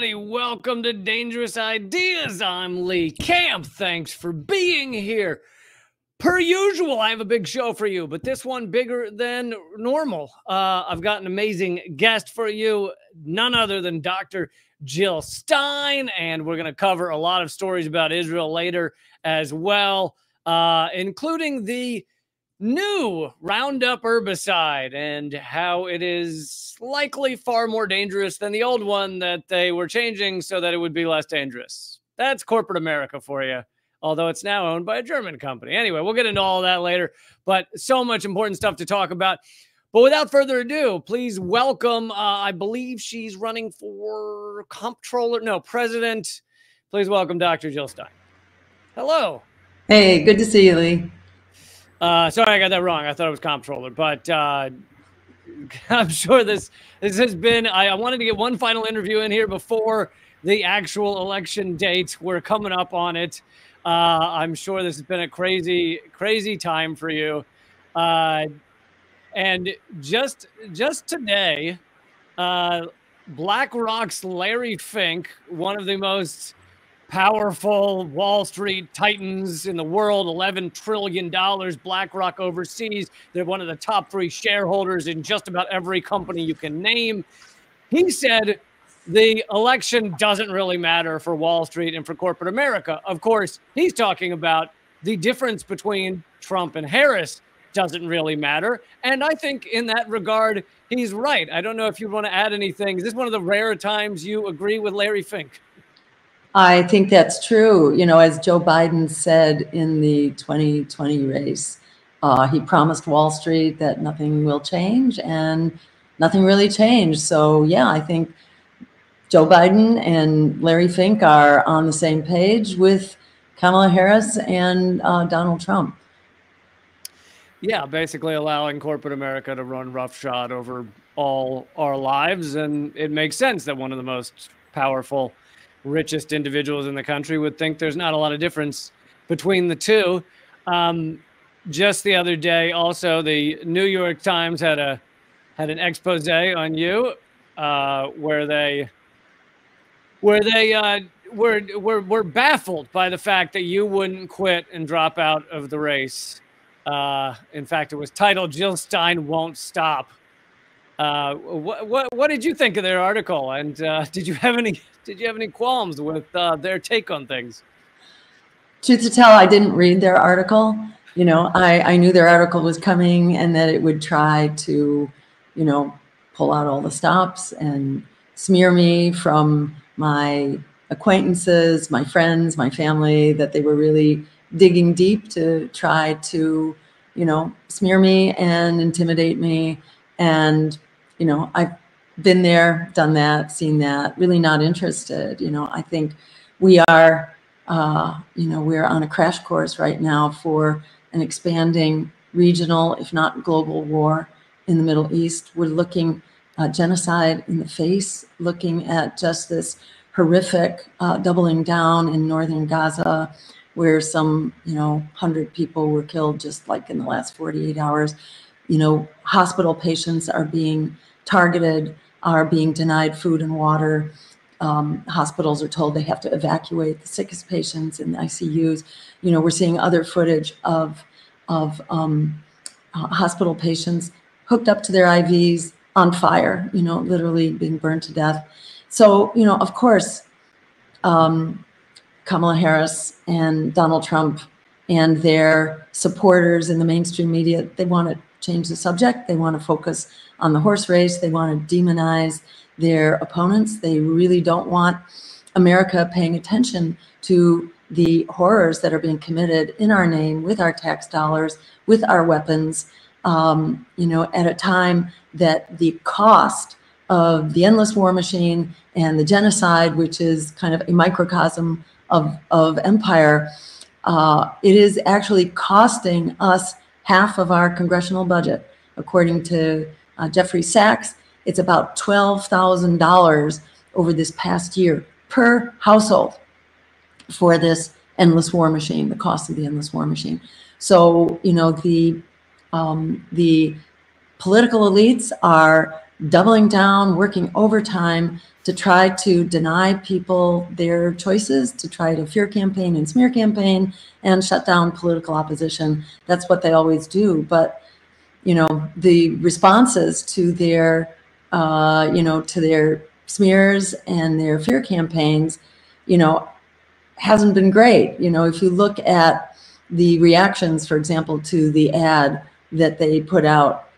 everybody. Welcome to Dangerous Ideas. I'm Lee Camp. Thanks for being here. Per usual, I have a big show for you, but this one bigger than normal. I've got an amazing guest for you, none other than Dr. Jill Stein, and we're going to cover a lot of stories about Israel later as well, including the new Roundup herbicide and how it is likely far more dangerous than the old one that they were changing so that it would be less dangerous. That's corporate America for you, although it's now owned by a German company. Anyway, we'll get into all that later, but so much important stuff to talk about. But without further ado, please welcome, I believe she's running for president. Please welcome Dr. Jill Stein. Hello. Hey, good to see you, Lee. Sorry, I got that wrong. I thought it was comptroller, but I'm sure this has been. I wanted to get one final interview in here before the actual election date. We're coming up on it. I'm sure this has been a crazy, crazy time for you. And just today, BlackRock's Larry Fink, one of the most powerful Wall Street titans in the world, $11 trillion. BlackRock overseas. They're one of the top 3 shareholders in just about every company you can name. He said the election doesn't really matter for Wall Street and for corporate America. Of course, he's talking about the difference between Trump and Harris doesn't really matter. And I think in that regard, he's right. I don't know if you want to add anything. Is this one of the rare times you agree with Larry Fink? I think that's true. You know, as Joe Biden said in the 2020 race, he promised Wall Street that nothing will change, and nothing really changed. So, yeah, I think Joe Biden and Larry Fink are on the same page with Kamala Harris and Donald Trump. Yeah, basically allowing corporate America to run roughshod over all our lives. And it makes sense that one of the most powerful, richest individuals in the country would think there's not a lot of difference between the two. Just the other day, also, the New York Times had an expose on you, where they were baffled by the fact that you wouldn't quit and drop out of the race. In fact, it was titled "Jill Stein Won't Stop." What did you think of their article? And did you have any qualms with their take on things? Truth to tell, I didn't read their article. You know, I knew their article was coming and that it would try to, you know, pull out all the stops and smear me from my acquaintances, my friends, my family, that they were really digging deep to try to, you know, smear me and intimidate me. And, you know, I've been there, done that, seen that, really not interested. You know, I think we are, you know, we're on a crash course right now for an expanding regional, if not global war in the Middle East. We're looking genocide in the face, looking at just this horrific doubling down in northern Gaza, where some, you know, 100 people were killed just like in the last 48 hours. You know, hospital patients are being targeted, are being denied food and water. Hospitals are told they have to evacuate the sickest patients in the ICUs. You know, we're seeing other footage of hospital patients hooked up to their IVs on fire, you know, literally being burned to death. So, you know, of course, Kamala Harris and Donald Trump and their supporters in the mainstream media, they want to change the subject. They want to focus on the horse race. They want to demonize their opponents. They really don't want America paying attention to the horrors that are being committed in our name, with our tax dollars, with our weapons, you know, at a time that the cost of the endless war machine and the genocide, which is kind of a microcosm of empire, it is actually costing us half of our congressional budget. According to Jeffrey Sachs, it's about $12,000 over this past year per household for this endless war machine, the cost of the endless war machine. So, you know, the political elites are doubling down, working overtime to try to deny people their choices, to try to fear campaign and smear campaign and shut down political opposition. That's what they always do. But, you know, the responses to their, to their smears and their fear campaigns, you know, hasn't been great. You know, if you look at the reactions, for example, to the ad that they put out,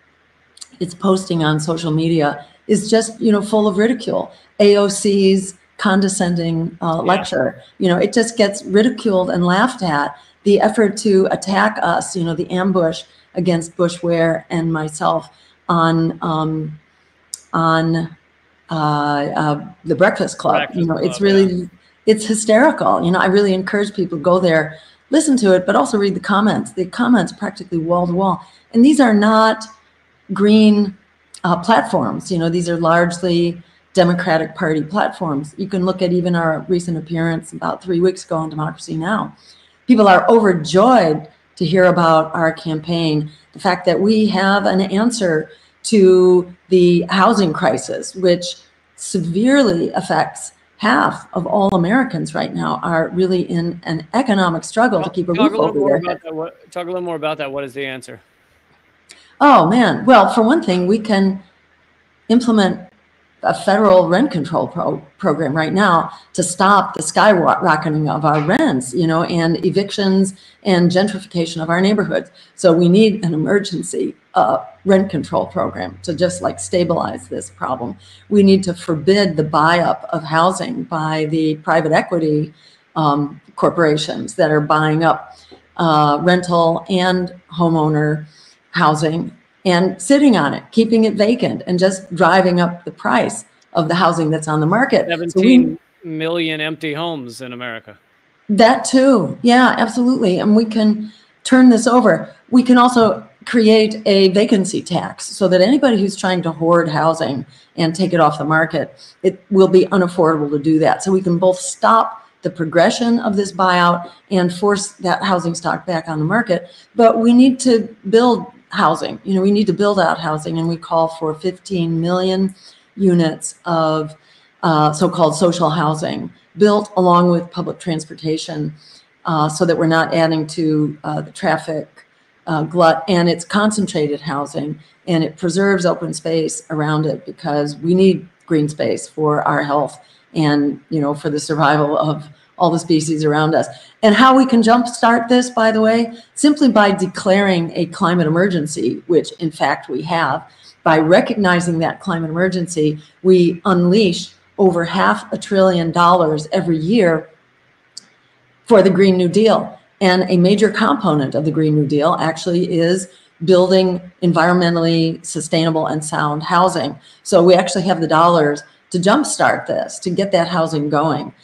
it's posting on social media, is just, you know, full of ridicule. AOC's condescending lecture, you know, it just gets ridiculed and laughed at. The effort to attack us, you know, the ambush against Bush Ware and myself on the Breakfast Club, you know, it's really, it's hysterical. You know, I really encourage people to go there, listen to it, but also read the comments. The comments practically wall to wall. And these are not green platforms. You know, these are largely Democratic Party platforms. You can look at even our recent appearance about 3 weeks ago on Democracy Now! People are overjoyed to hear about our campaign, the fact that we have an answer to the housing crisis, which severely affects half of all Americans right now, are really in an economic struggle to keep a roof over their head. Talk a little more about that. What is the answer? Oh, man. Well, for one thing, we can implement a federal rent control program right now to stop the skyrocketing of our rents, you know, and evictions and gentrification of our neighborhoods. So we need an emergency rent control program to just like stabilize this problem. We need to forbid the buy-up of housing by the private equity corporations that are buying up rental and homeowner housing and sitting on it, keeping it vacant, and just driving up the price of the housing that's on the market. 17 million empty homes in America. That too, yeah, absolutely. And we can turn this over. We can also create a vacancy tax so that anybody who's trying to hoard housing and take it off the market, it will be unaffordable to do that. So we can both stop the progression of this buyout and force that housing stock back on the market. But we need to build housing. You know, we need to build out housing, and we call for 15 million units of so-called social housing built along with public transportation so that we're not adding to the traffic glut. And it's concentrated housing, and it preserves open space around it, because we need green space for our health and, you know, for the survival of all the species around us. And how we can jumpstart this, by the way, simply by declaring a climate emergency, which in fact we have. By recognizing that climate emergency, we unleash over $500 billion every year for the Green New Deal. And a major component of the Green New Deal actually is building environmentally sustainable and sound housing. So we actually have the dollars to jumpstart this, to get that housing going.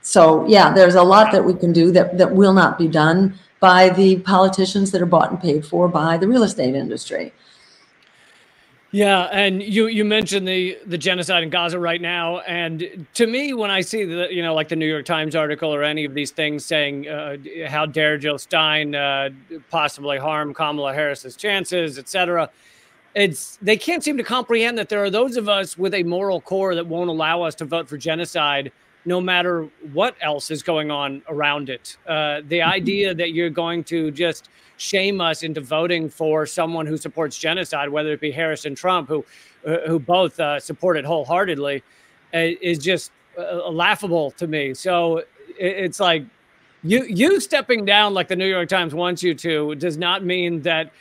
So yeah, there's a lot that we can do that will not be done by the politicians that are bought and paid for by the real estate industry. Yeah, and you mentioned the genocide in Gaza right now, and to me, when I see the, you know, like the New York Times article or any of these things saying how dare Jill Stein possibly harm Kamala Harris's chances, etc., they can't seem to comprehend that there are those of us with a moral core that won't allow us to vote for genocide, no matter what else is going on around it. The idea that you're going to just shame us into voting for someone who supports genocide, whether it be Harris and Trump, who both support it wholeheartedly, is just laughable to me. So it's like you stepping down like the New York Times wants you to does not mean that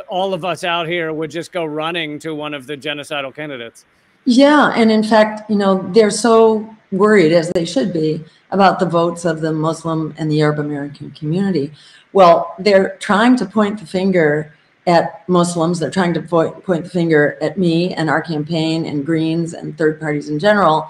all of us out here would just go running to one of the genocidal candidates. Yeah, and in fact, you know, they're so worried, as they should be, about the votes of the Muslim and the Arab American community. Well, they're trying to point the finger at Muslims. They're trying to point the finger at me and our campaign and Greens and third parties in general,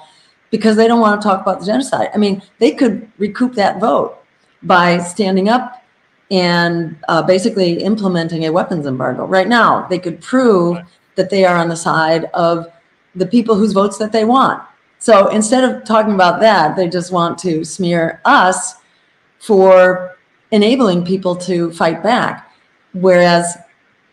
because they don't want to talk about the genocide. I mean, they could recoup that vote by standing up and basically implementing a weapons embargo. Right now, they could prove that they are on the side of the people whose votes that they want. So instead of talking about that, they just want to smear us for enabling people to fight back. Whereas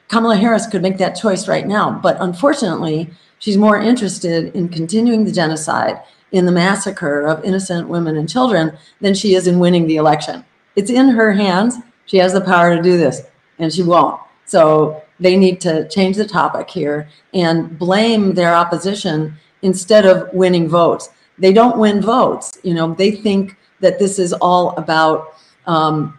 Kamala Harris could make that choice right now, but unfortunately, she's more interested in continuing the genocide, in the massacre of innocent women and children, than she is in winning the election. It's in her hands. She has the power to do this, and she won't. So they need to change the topic here and blame their opposition instead of winning votes. They don't win votes. You know, they think that this is all about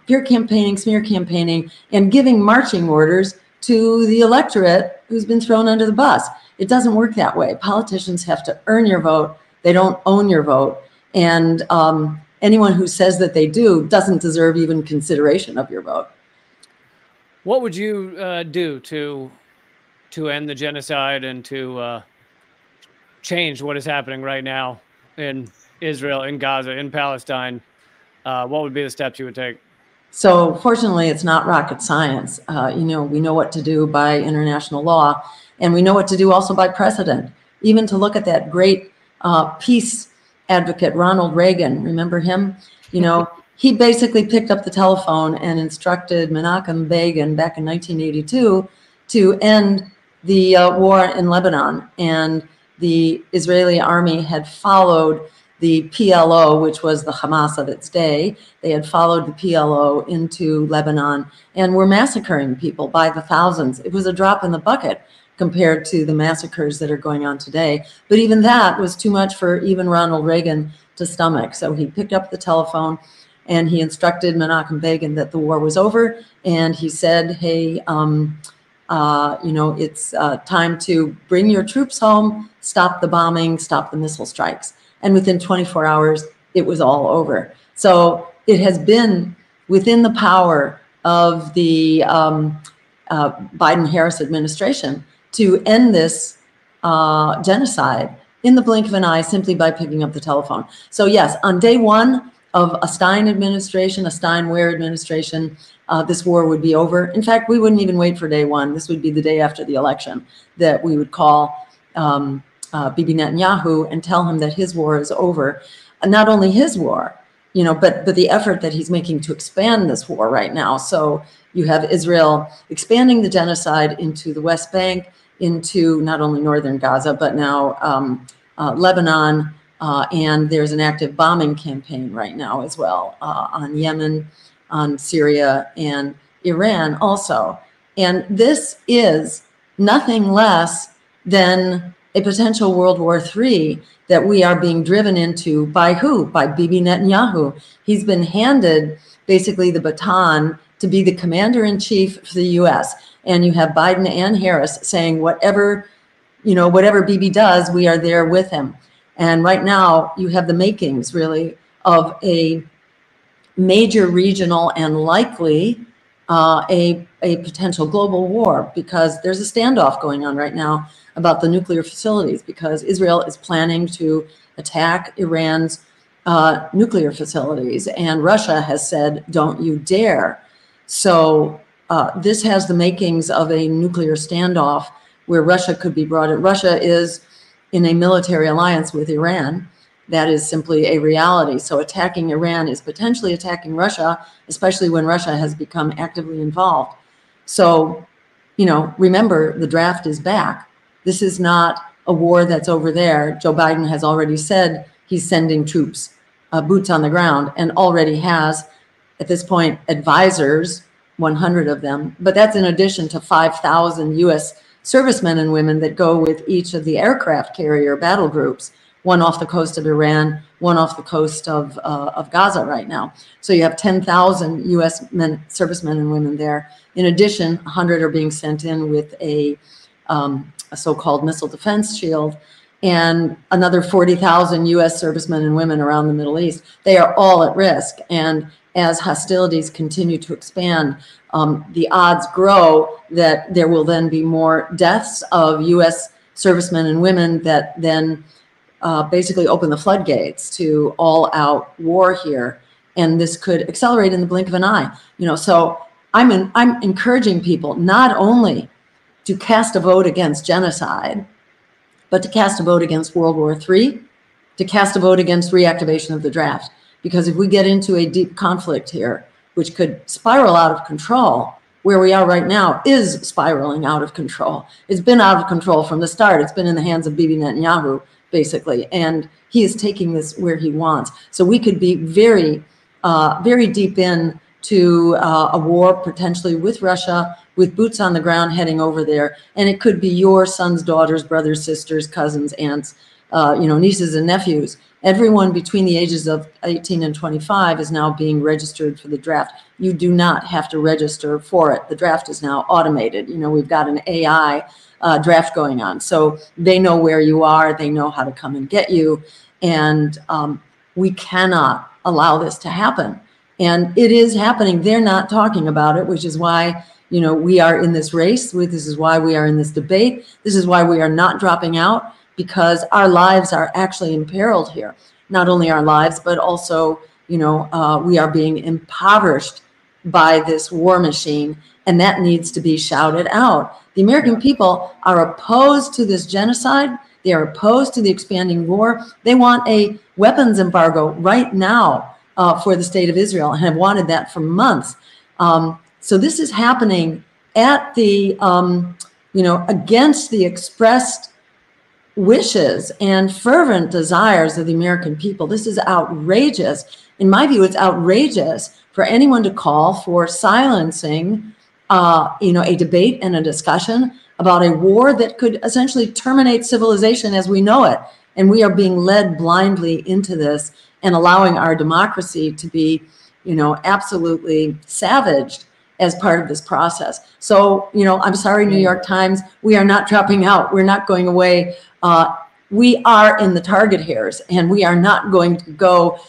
peer campaigning, smear campaigning, and giving marching orders to the electorate who's been thrown under the bus. It doesn't work that way. Politicians have to earn your vote. They don't own your vote. And anyone who says that they do doesn't deserve even consideration of your vote. What would you do to end the genocide and to change what is happening right now in Israel, in Gaza, in Palestine? What would be the steps you would take? So fortunately, it's not rocket science. You know, we know what to do by international law, and we know what to do also by precedent. Even to look at that great peace advocate, Ronald Reagan, remember him? You know, he basically picked up the telephone and instructed Menachem Begin back in 1982 to end the war in Lebanon. And the Israeli army had followed the PLO, which was the Hamas of its day. They had followed the PLO into Lebanon and were massacring people by the thousands. It was a drop in the bucket compared to the massacres that are going on today. But even that was too much for even Ronald Reagan to stomach. So he picked up the telephone and he instructed Menachem Begin that the war was over. And he said, hey, you know, it's time to bring your troops home, stop the bombing, stop the missile strikes. And within 24 hours, it was all over. So it has been within the power of the Biden-Harris administration to end this genocide in the blink of an eye simply by picking up the telephone. So yes, on day one of a Stein administration, a Steinmeier administration, this war would be over. In fact, we wouldn't even wait for day one. This would be the day after the election that we would call Bibi Netanyahu and tell him that his war is over. And not only his war, you know, but the effort that he's making to expand this war right now. So you have Israel expanding the genocide into the West Bank, into not only northern Gaza, but now Lebanon, and there's an active bombing campaign right now as well on Yemen, on Syria, and Iran also. And this is nothing less than a potential World War III that we are being driven into by who? By Bibi Netanyahu. He's been handed basically the baton to be the commander-in-chief for the U.S. And you have Biden and Harris saying whatever, you know, whatever Bibi does, we are there with him. And right now you have the makings really of a major regional and likely a potential global war, because there's a standoff going on right now about the nuclear facilities, because Israel is planning to attack Iran's nuclear facilities, and Russia has said, don't you dare. So this has the makings of a nuclear standoff where Russia could be brought in. Russia is in a military alliance with Iran. That is simply a reality. So attacking Iran is potentially attacking Russia, especially when Russia has become actively involved. So, you know, remember, the draft is back. This is not a war that's over there. Joe Biden has already said he's sending troops, boots on the ground, and already has, at this point, advisors, 100 of them. But that's in addition to 5,000 U.S. servicemen and women that go with each of the aircraft carrier battle groups, one off the coast of Iran, one off the coast of Gaza right now. So you have 10,000 U.S. servicemen and women there. In addition, 100 are being sent in with a so-called missile defense shield, and another 40,000 U.S. servicemen and women around the Middle East. They are all at risk. And as hostilities continue to expand, the odds grow that there will then be more deaths of U.S. servicemen and women that then basically open the floodgates to all-out war here. And this could accelerate in the blink of an eye. You know, so I'm encouraging people not only to cast a vote against genocide, but to cast a vote against World War III, to cast a vote against reactivation of the draft. Because if we get into a deep conflict here, which could spiral out of control, where we are right now is spiraling out of control. It's been out of control from the start. It's been in the hands of Bibi Netanyahu, basically, and he is taking this where he wants. So we could be very, very deep in to a war potentially with Russia, with boots on the ground heading over there. And it could be your sons, daughters, brothers, sisters, cousins, aunts, nieces and nephews. Everyone between the ages of 18 and 25 is now being registered for the draft. You do not have to register for it. The draft is now automated. We've got an AI draft going on. So they know where you are. They know how to come and get you. And we cannot allow this to happen. And it is happening. They're not talking about it, which is why, we are in this race. This is why we are in this debate. This is why we are not dropping out, because our lives are actually imperiled here. Not only our lives, but also, we are being impoverished by this war machine, and that needs to be shouted out. The American people are opposed to this genocide. They are opposed to the expanding war. They want a weapons embargo right now for the state of Israel, and have wanted that for months. So this is happening at the, against the expressed wishes and fervent desires of the American people. This is outrageous. In my view, it's outrageous for anyone to call for silencing, a debate and a discussion about a war that could essentially terminate civilization as we know it. And we are being led blindly into this and allowing our democracy to be, absolutely savaged as part of this process. So, I'm sorry, New York Times, we are not dropping out. We're not going away. We are in the target hairs, and we are not going to go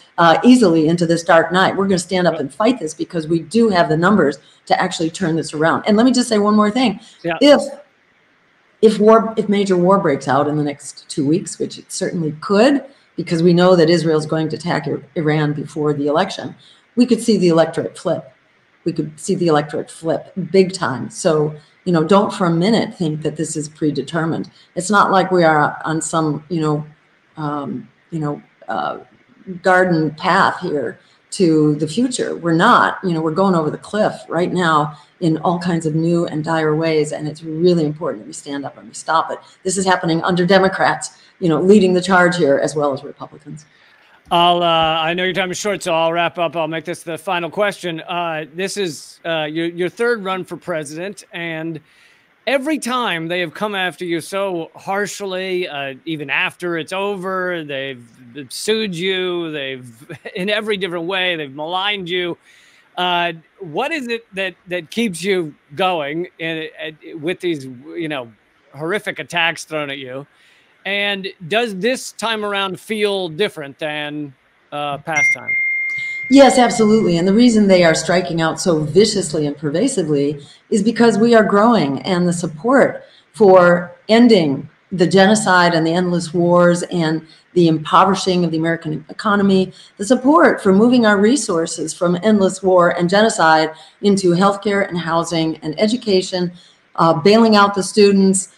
easily into this dark night. We're going to stand up and fight this, because we do have the numbers to actually turn this around. And let me just say one more thing. Yeah. If major war breaks out in the next 2 weeks, which it certainly could, because we know that Israel is going to attack Iran before the election, we could see the electorate flip. We could see the electorate flip big time. So, don't for a minute think that this is predetermined. It's not like we are on some, garden path here to the future. We're not. We're going over the cliff right now in all kinds of new and dire ways, and it's really important that we stand up and we stop it. This is happening under Democrats, leading the charge here, as well as Republicans. I know your time is short, so I'll wrap up. I'll make this the final question. This is your third run for president, and every time they have come after you so harshly, even after it's over, they've sued you, in every different way, they've maligned you. What is it that keeps you going with these, horrific attacks thrown at you? And does this time around feel different than past time? Yes, absolutely. And the reason they are striking out so viciously and pervasively is because we are growing, and the support for ending the genocide and the endless wars and the impoverishing of the American economy, the support for moving our resources from endless war and genocide into healthcare and housing and education, bailing out the students,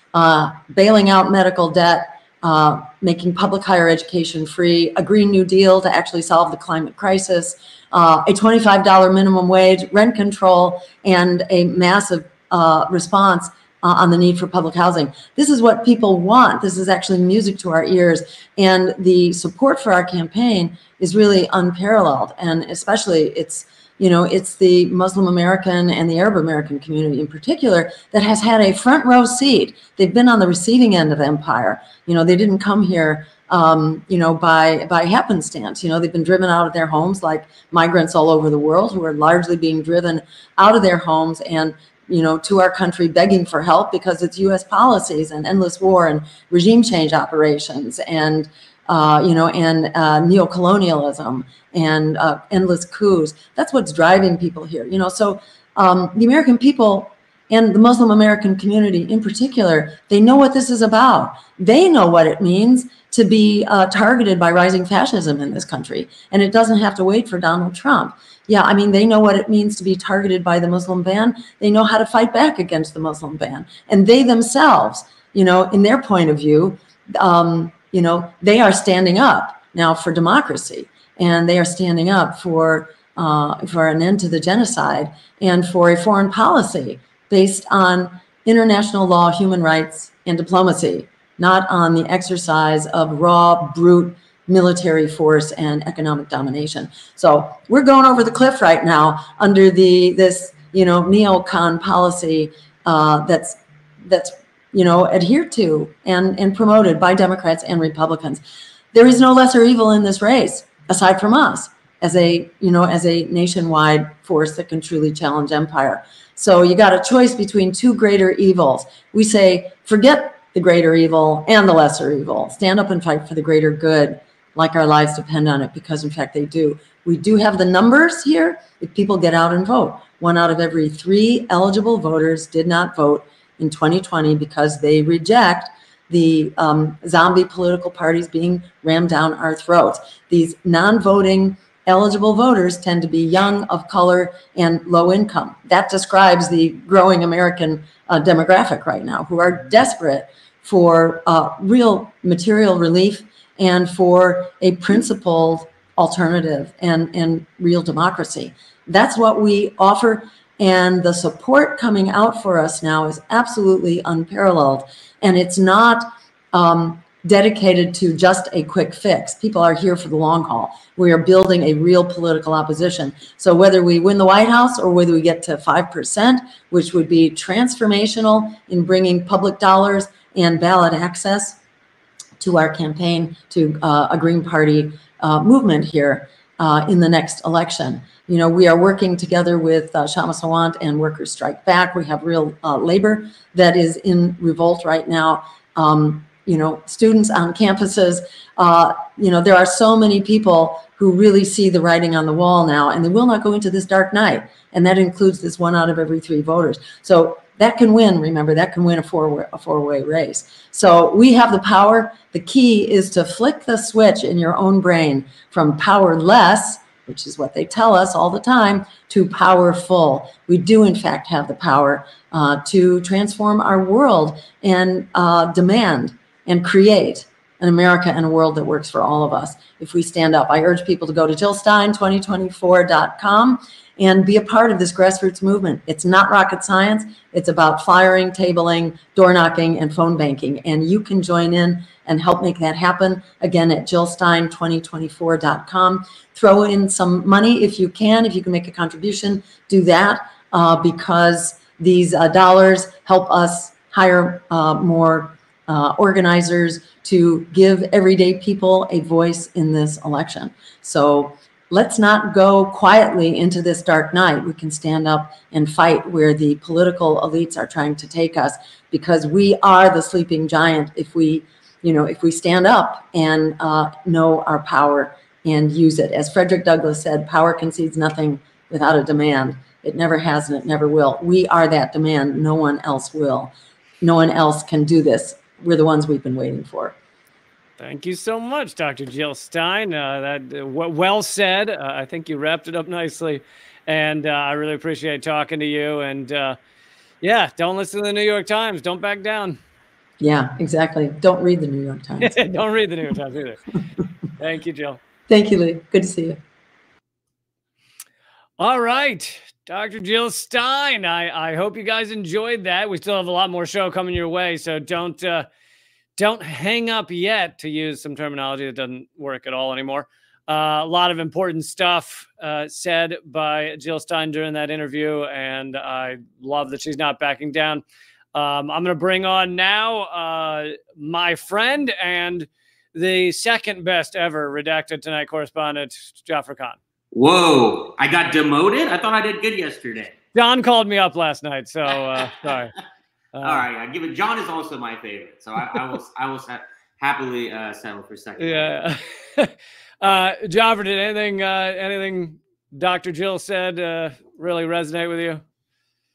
bailing out medical debt, making public higher education free, a Green New Deal to actually solve the climate crisis, a $25 minimum wage, rent control, and a massive response on the need for public housing. This is what people want. This is actually music to our ears. And the support for our campaign is really unparalleled. And especially it's the Muslim American and the Arab American community in particular that has had a front row seat. They've been on the receiving end of empire. They didn't come here, by happenstance. They've been driven out of their homes like migrants all over the world, who are largely being driven out of their homes and, to our country begging for help because it's U.S. policies and endless war and regime change operations and neocolonialism and endless coups. That's what's driving people here. So the American people and the Muslim American community in particular, they know what this is about. They know what it means to be targeted by rising fascism in this country. And it doesn't have to wait for Donald Trump. Yeah, I mean, they know what it means to be targeted by the Muslim ban. They know how to fight back against the Muslim ban. And they themselves, in their point of view, they are standing up now for democracy. And they are standing up for for an end to the genocide, and for a foreign policy based on international law, human rights, and diplomacy, not on the exercise of raw, brute military force and economic domination. So we're going over the cliff right now under this neocon policy that's adhered to and promoted by Democrats and Republicans. There is no lesser evil in this race aside from us as a nationwide force that can truly challenge empire. So you got a choice between two greater evils. We say, forget the greater evil and the lesser evil. Stand up and fight for the greater good, like our lives depend on it, because in fact they do. We do have the numbers here if people get out and vote. 1 out of every 3 eligible voters did not vote in 2020 because they reject the zombie political parties being rammed down our throats. These non-voting eligible voters tend to be young, of color, and low income. That describes the growing American demographic right now, who are desperate for real material relief and for a principled alternative and real democracy. That's what we offer. And the support coming out for us now is absolutely unparalleled. And it's not dedicated to just a quick fix. People are here for the long haul. We are building a real political opposition. So whether we win the White House or whether we get to 5%, which would be transformational in bringing public dollars and ballot access to our campaign to a Green Party movement here in the next election. We are working together with Kshama Sawant and Workers Strike Back. We have real labor that is in revolt right now. Students on campuses. There are so many people who really see the writing on the wall now, and they will not go into this dark night. And that includes this 1 out of every 3 voters. So that can win, remember, that can win a four-way race. So we have the power. The key is to flick the switch in your own brain from powerless, which is what they tell us all the time, to powerful. We do, in fact, have the power to transform our world and demand and create an America and a world that works for all of us if we stand up. I urge people to go to JillStein2024.com and be a part of this grassroots movement. It's not rocket science. It's about flyering, tabling, door knocking, and phone banking. And you can join in and help make that happen, again, at JillStein2024.com. Throw in some money if you can. If you can make a contribution, do that, because these dollars help us hire more organizers to give everyday people a voice in this election. So let's not go quietly into this dark night. We can stand up and fight where the political elites are trying to take us, because we are the sleeping giant if we stand up and know our power and use it. As Frederick Douglass said, power concedes nothing without a demand. It never has and it never will. We are that demand. No one else will. No one else can do this. We're the ones we've been waiting for. Thank you so much, Dr. Jill Stein. Well said. I think you wrapped it up nicely. And I really appreciate talking to you. And yeah, don't listen to the New York Times. Don't back down. Yeah, exactly. Don't read the New York Times. Don't read the New York Times either. Thank you, Jill. Thank you, Lee. Good to see you. All right. Dr. Jill Stein, I hope you guys enjoyed that. We still have a lot more show coming your way, so don't hang up yet, to use some terminology that doesn't work at all anymore. A lot of important stuff said by Jill Stein during that interview, and I love that she's not backing down. I'm going to bring on now my friend and the second best ever Redacted Tonight correspondent, Jaffer Khan. Whoa, I got demoted? I thought I did good yesterday. John called me up last night, so sorry. All right, I give it. John is also my favorite, so I will happily settle for second. Yeah. Jaffer, did anything Dr. Jill said really resonate with you?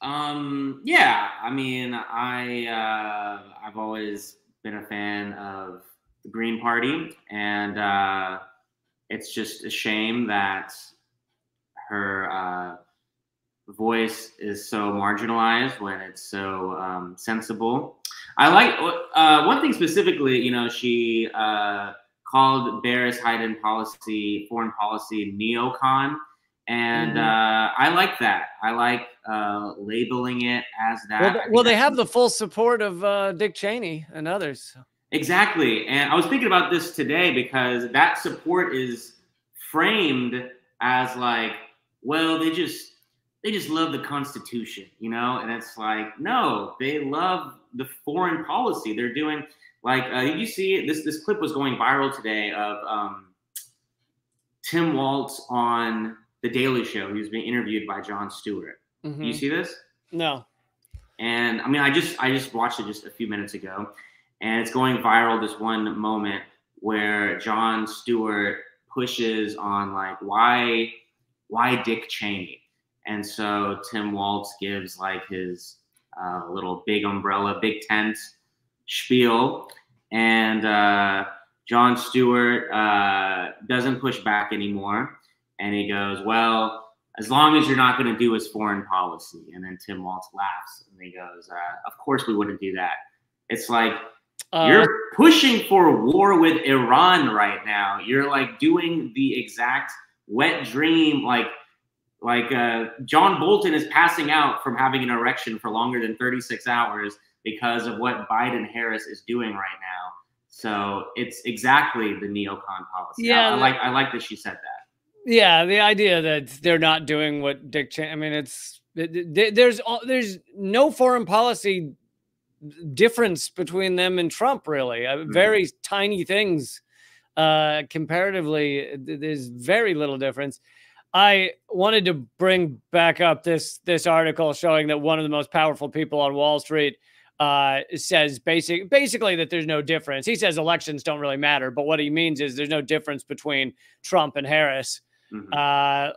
Yeah, I mean, I've always been a fan of the Green Party, and it's just a shame that her voice is so marginalized when it's so sensible. I like one thing specifically. She called Barris Hayden foreign policy neocon, And I like that. I like labeling it as that. Well, they have the full support of Dick Cheney and others. Exactly. And I was thinking about this today because that support is framed as like, well, they just love the Constitution, you know? And it's like, no, they love the foreign policy. They're doing like, did you see it? This clip was going viral today of Tim Walz on The Daily Show. He was being interviewed by Jon Stewart. Mm-hmm. Do you see this? No. And I mean, I just watched it just a few minutes ago, and it's going viral. This one moment where Jon Stewart pushes on like, why Dick Cheney? And so Tim Walz gives like his little big umbrella, big tent spiel, and Jon Stewart doesn't push back anymore. And he goes, well, as long as you're not going to do his foreign policy. And then Tim Walz laughs and he goes, of course we wouldn't do that. It's like, you're pushing for war with Iran right now. You're like doing the exact wet dream. Like John Bolton is passing out from having an erection for longer than 36 hours because of what Biden-Harris is doing right now. So it's exactly the neocon policy. Yeah, I like that she said that. Yeah, the idea that they're not doing what Dick Cheney. I mean, there's no foreign policy difference between them and Trump, really. Very tiny things comparatively. There's very little difference. I wanted to bring back up this article showing that one of the most powerful people on Wall Street says basically that there's no difference. He says elections don't really matter, but what he means is there's no difference between Trump and Harris. Mm-hmm.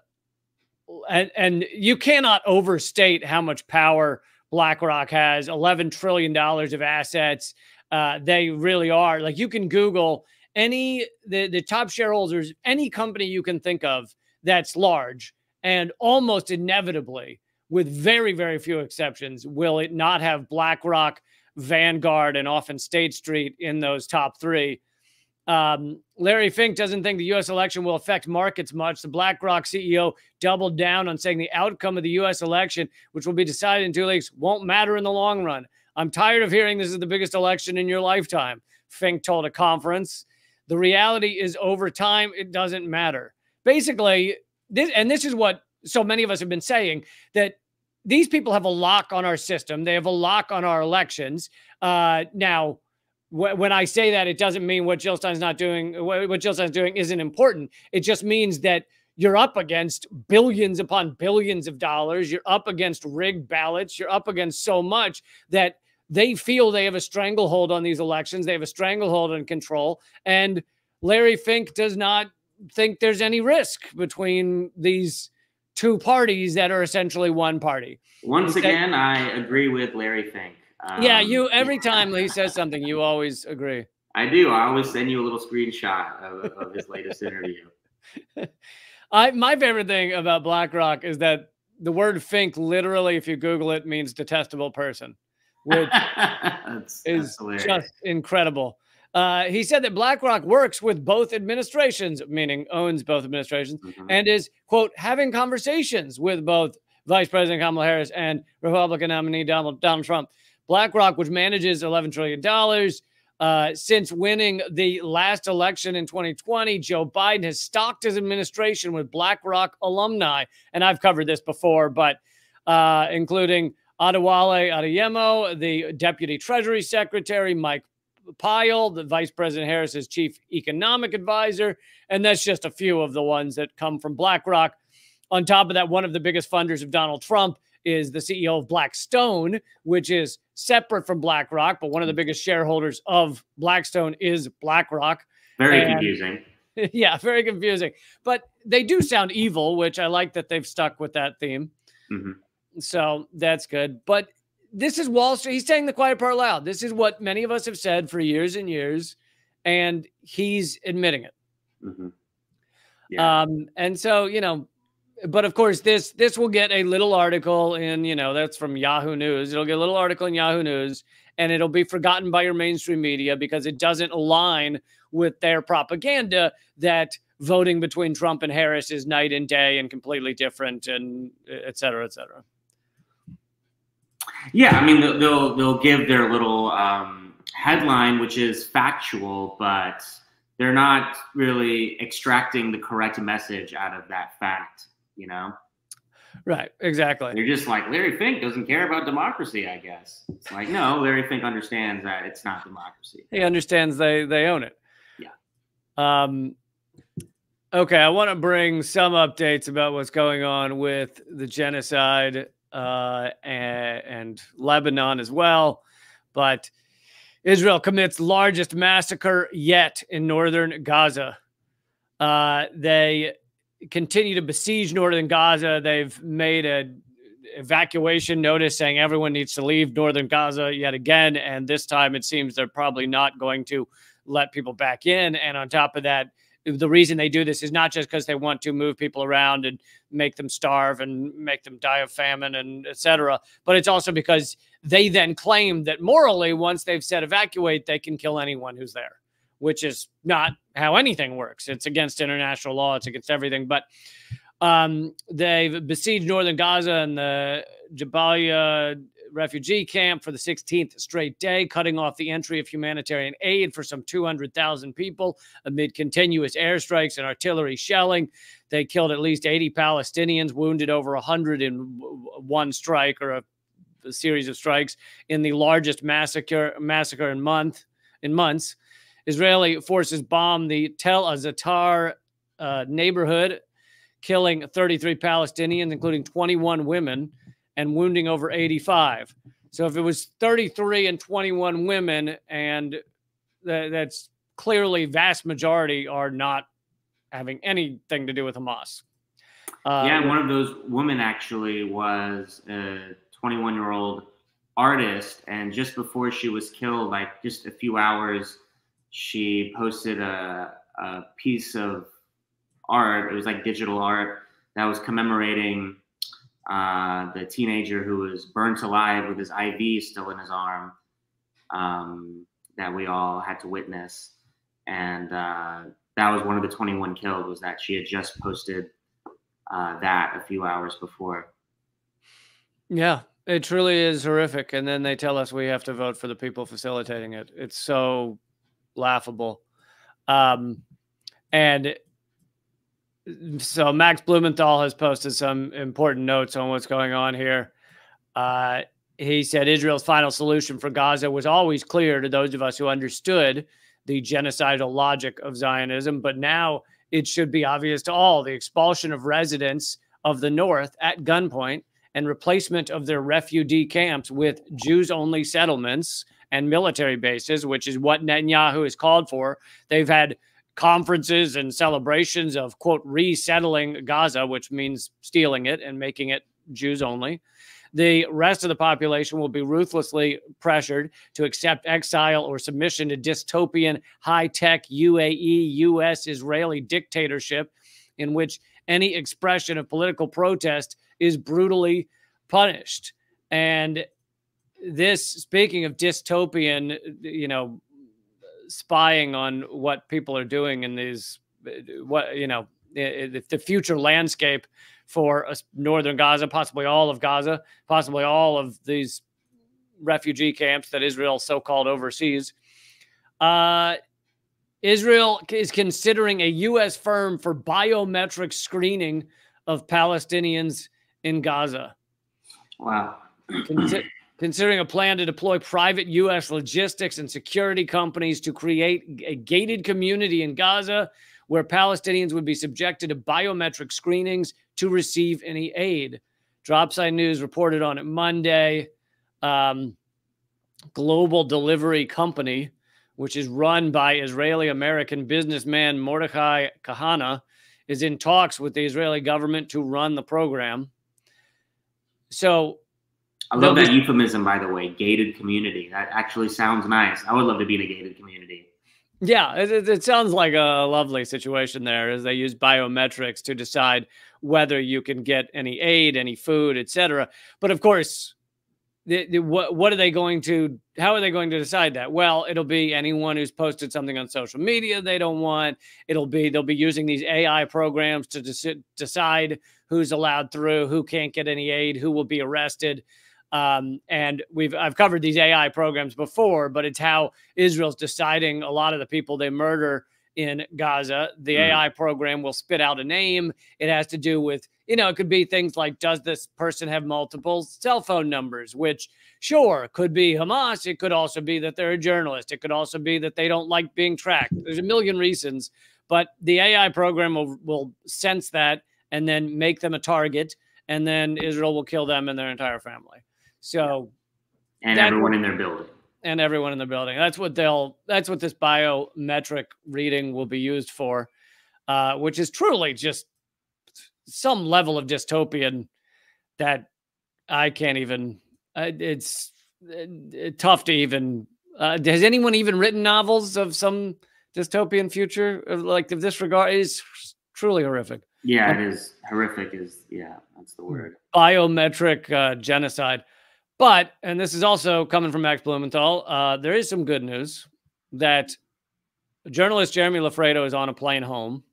And you cannot overstate how much power BlackRock has. $11 trillion of assets. They really are. Like, you can Google the top shareholders, any company you can think of that's large, and almost inevitably, with very, very few exceptions, will it not have BlackRock, Vanguard, and often State Street in those top three. Larry Fink doesn't think the U.S. election will affect markets much. The BlackRock CEO doubled down on saying the outcome of the U.S. election, which will be decided in 2 weeks, won't matter in the long run. I'm tired of hearing this is the biggest election in your lifetime, Fink told a conference. The reality is, over time, it doesn't matter. Basically, this is what so many of us have been saying, that these people have a lock on our system. They have a lock on our elections. Now, when I say that, it doesn't mean what Jill Stein's doing isn't important. It just means that you're up against billions upon billions of dollars. You're up against rigged ballots. You're up against so much that they feel they have a stranglehold on these elections. They have a stranglehold on control. And Larry Fink does not think there's any risk between these two parties that are essentially one party. Once again, I agree with Larry Fink. Yeah, every time he says something, you always agree. I do. I always send you a little screenshot of his latest interview. My favorite thing about BlackRock is that the word Fink, literally, if you Google it, means detestable person, which is just incredible. He said that BlackRock works with both administrations, meaning owns both administrations, and is, quote, having conversations with both Vice President Kamala Harris and Republican nominee Donald Trump. BlackRock, which manages $11 trillion, since winning the last election in 2020, Joe Biden has stocked his administration with BlackRock alumni. And I've covered this before, but including Adewale Adeyemo, the Deputy Treasury Secretary, Mike Pyle, the Vice President Harris's chief economic advisor. And that's just a few of the ones that come from BlackRock. On top of that, one of the biggest funders of Donald Trump is the CEO of Blackstone, which is separate from BlackRock, but one of the biggest shareholders of Blackstone is BlackRock. Very confusing. Yeah, very confusing. But they do sound evil, which I like that they've stuck with that theme. Mm-hmm. So that's good. But this is Wall Street. He's saying the quiet part loud. This is what many of us have said for years and years, and he's admitting it. Mm-hmm. Yeah. And so, but of course, this will get a little article in, that's from Yahoo News. It'll get a little article in Yahoo News, and it'll be forgotten by your mainstream media because it doesn't align with their propaganda that voting between Trump and Harris is night and day and completely different, and et cetera, et cetera. Yeah, I mean, they'll give their little headline, which is factual, but they're not really extracting the correct message out of that fact, you know? Right, exactly. They're just like, Larry Fink doesn't care about democracy, I guess. It's like, no, Larry Fink understands that it's not democracy. He understands they own it. Yeah. Okay, I want to bring some updates about what's going on with the genocide and Lebanon as well. But Israel commits largest massacre yet in northern Gaza. They continue to besiege northern Gaza. They've made an evacuation notice saying everyone needs to leave northern Gaza yet again. And this time it seems they're probably not going to let people back in. And on top of that, the reason they do this is not just because they want to move people around and make them starve and make them die of famine and et cetera, but it's also because they then claim that morally, once they've said evacuate, they can kill anyone who's there, which is not how anything works. It's against international law. It's against everything. But they've besieged northern Gaza and the Jabalia refugee camp for the 16th straight day, cutting off the entry of humanitarian aid for some 200,000 people amid continuous airstrikes and artillery shelling. They killed at least 80 Palestinians, wounded over 100 in one strike or a series of strikes in the largest massacre in months. Israeli forces bombed the Tel Azatar neighborhood, killing 33 Palestinians, including 21 women, and wounding over 85. So if it was 33 and 21 women, and that's clearly vast majority are not having anything to do with Hamas. Yeah, one of those women actually was a 21-year-old artist, and just before she was killed, like just a few hours, she posted a piece of art. It was like digital art that was commemorating the teenager who was burnt alive with his IV still in his arm, that we all had to witness. And that was one of the 21 killed, was that she had just posted that a few hours before. Yeah, it truly is horrific. And then they tell us we have to vote for the people facilitating it. It's so laughable. And so Max Blumenthal has posted some important notes on what's going on here. He said Israel's final solution for Gaza was always clear to those of us who understood the genocidal logic of Zionism, but now it should be obvious to all. The expulsion of residents of the north at gunpoint and replacement of their refugee camps with Jews-only settlements and military bases, which is what Netanyahu has called for. They've had conferences and celebrations of, quote, resettling Gaza, which means stealing it and making it Jews only. The rest of the population will be ruthlessly pressured to accept exile or submission to dystopian, high-tech UAE, U.S.-Israeli dictatorship in which any expression of political protest is brutally punished. And this, speaking of dystopian, spying on what people are doing in these, the future landscape for northern Gaza, possibly all of Gaza, possibly all of these refugee camps that Israel so-called oversees. Israel is considering a U.S. firm for biometric screening of Palestinians in Gaza. Wow. Considering a plan to deploy private U.S. logistics and security companies to create a gated community in Gaza where Palestinians would be subjected to biometric screenings to receive any aid. Dropside News reported on it Monday. Global Delivery Company, which is run by Israeli-American businessman Mordechai Kahana, is in talks with the Israeli government to run the program. So I love that euphemism, by the way, gated community. That actually sounds nice. I would love to be in a gated community. Yeah, it sounds like a lovely situation there, as they use biometrics to decide whether you can get any aid, any food, etc. But of course, what are they going to, how are they going to decide that? Well, it'll be anyone who's posted something on social media they don't want. They'll be using these AI programs to decide who's allowed through, who can't get any aid, who will be arrested. And I've covered these AI programs before, but it's how Israel's deciding a lot of the people they murder in Gaza. The AI program will spit out a name. It has to do with, it could be things like, does this person have multiple cell phone numbers? Which, sure, could be Hamas. It could also be that they're a journalist. It could also be that they don't like being tracked. There's a million reasons, but the AI program will sense that and then make them a target, and then Israel will kill them and their entire family. So, and everyone in their building. And everyone in the building. That's what this biometric reading will be used for, which is truly just some level of dystopian that I can't even, it's tough to even, has anyone even written novels of some dystopian future of this regard? It is truly horrific. Yeah, it is horrific. That's the word. Biometric genocide. But, and this is also coming from Max Blumenthal, there is some good news that journalist Jeremy Lafredo is on a plane home.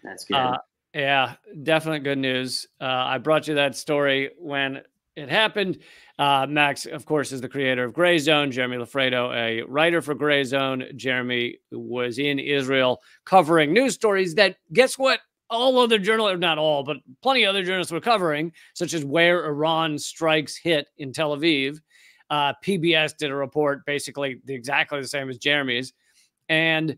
That's good. Yeah, definite good news. I brought you that story when it happened. Max, of course, is the creator of Gray Zone. Jeremy Lafredo, a writer for Gray Zone. Jeremy was in Israel covering news stories that, guess what? All other journalists, not all, but plenty of other journalists were covering, such as where Iran strikes hit in Tel Aviv. PBS did a report basically exactly the same as Jeremy's. And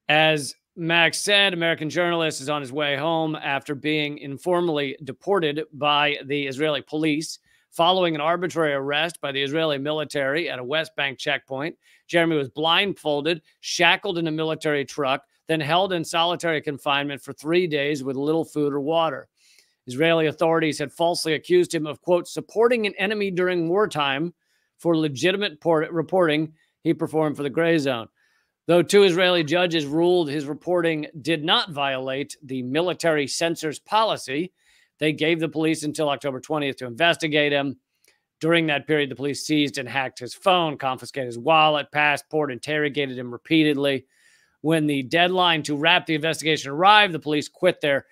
as Max said, American journalist is on his way home after being informally deported by the Israeli police following an arbitrary arrest by the Israeli military at a West Bank checkpoint. Jeremy was blindfolded, shackled in a military truck, then held in solitary confinement for 3 days with little food or water. Israeli authorities had falsely accused him of, quote, supporting an enemy during wartime for legitimate reporting he performed for the Gray Zone. Though 2 Israeli judges ruled his reporting did not violate the military censors policy, they gave the police until October 20th to investigate him. During that period, the police seized and hacked his phone, confiscated his wallet, passport, interrogated him repeatedly. When the deadline to wrap the investigation arrived, the police quit their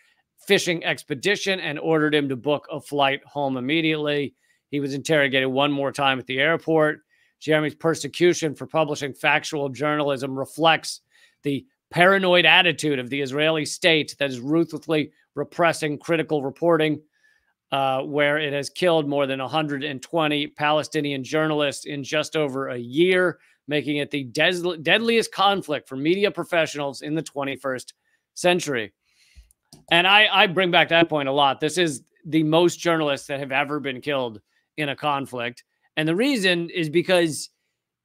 fishing expedition and ordered him to book a flight home immediately. He was interrogated one more time at the airport. Jeremy's persecution for publishing factual journalism reflects the paranoid attitude of the Israeli state that is ruthlessly repressing critical reporting, where it has killed more than 120 Palestinian journalists in just over a year, making it the deadliest conflict for media professionals in the 21st century. And I bring back that point a lot. This is the most journalists that have ever been killed in a conflict. And the reason is because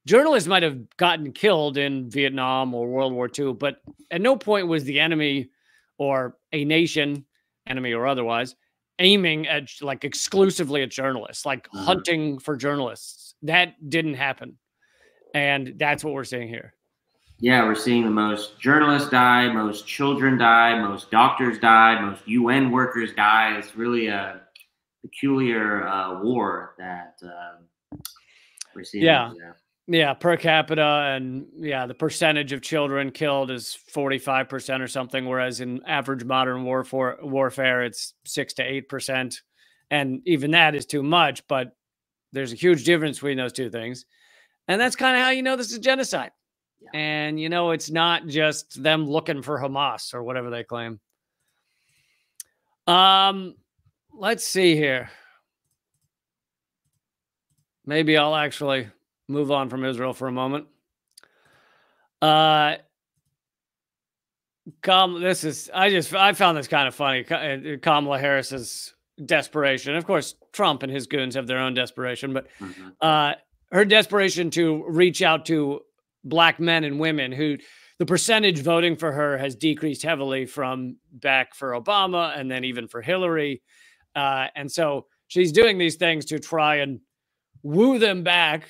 journalists might have gotten killed in Vietnam or World War II, but at no point was the enemy or a nation, enemy or otherwise, aiming at exclusively at journalists, hunting for journalists. That didn't happen. And that's what we're seeing here. Yeah, we're seeing the most journalists die, most children die, most doctors die, most UN workers die. It's really a peculiar war that we're seeing. Yeah, per capita, and the percentage of children killed is 45% or something, whereas in average modern warfare, it's 6 to 8%. And even that is too much, but there's a huge difference between those two things. And that's kind of how you know this is genocide. Yeah. And it's not just them looking for Hamas or whatever they claim. Let's see here. Maybe I'll actually move on from Israel for a moment. I found this kind of funny. Kamala Harris's desperation. Of course, Trump and his goons have their own desperation, but her desperation to reach out to Black men and women who the percentage voting for her has decreased heavily from back for Obama and then even for Hillary. And so she's doing these things to try and woo them back.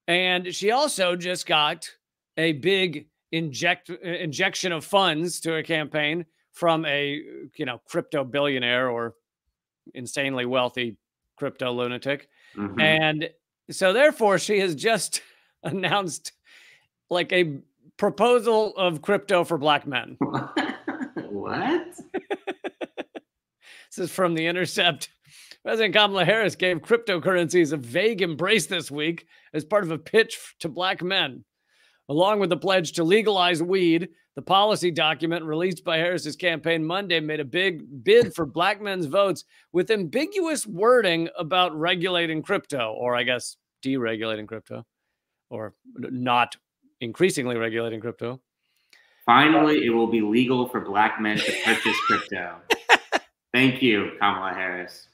And she also just got a big injection of funds to a campaign from a, crypto billionaire or insanely wealthy crypto lunatic. Mm-hmm. And So therefore, she has just announced like a proposal of crypto for black men. What? This is from The Intercept. President Kamala Harris gave cryptocurrencies a vague embrace this week as part of a pitch to black men. Along with the pledge to legalize weed, the policy document released by Harris's campaign Monday made a big bid for black men's votes with ambiguous wording about regulating crypto, or I guess deregulating crypto, or not increasingly regulating crypto. Finally, it will be legal for black men to purchase crypto. Thank you, Kamala Harris.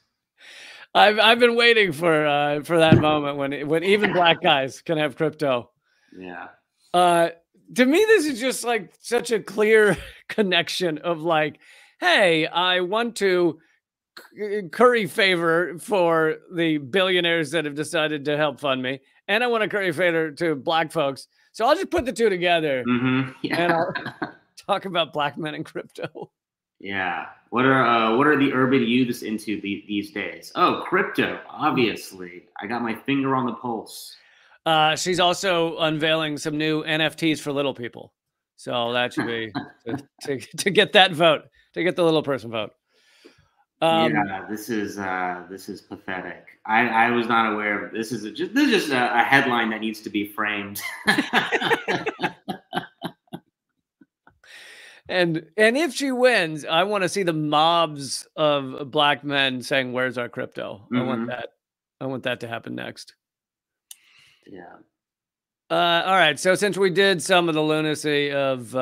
I've been waiting for that moment when even black guys can have crypto. Yeah. To me, this is just like such a clear connection of like, hey, I want to curry favor for the billionaires that have decided to help fund me, and I want to curry favor to black folks. So I'll just put the two together, Yeah. and I'll talk about black men and crypto. Yeah. What are the urban youths into these days? Oh, crypto, obviously. I got my finger on the pulse. She's also unveiling some new NFTs for little people. So that should be to get that vote, to get the little person vote. Yeah, this is pathetic. I was not aware of this. This is just a headline that needs to be framed. And if she wins, I want to see the mobs of black men saying, "Where's our crypto?" I want that. I want that to happen next. Yeah. All right. So since we did some of the lunacy of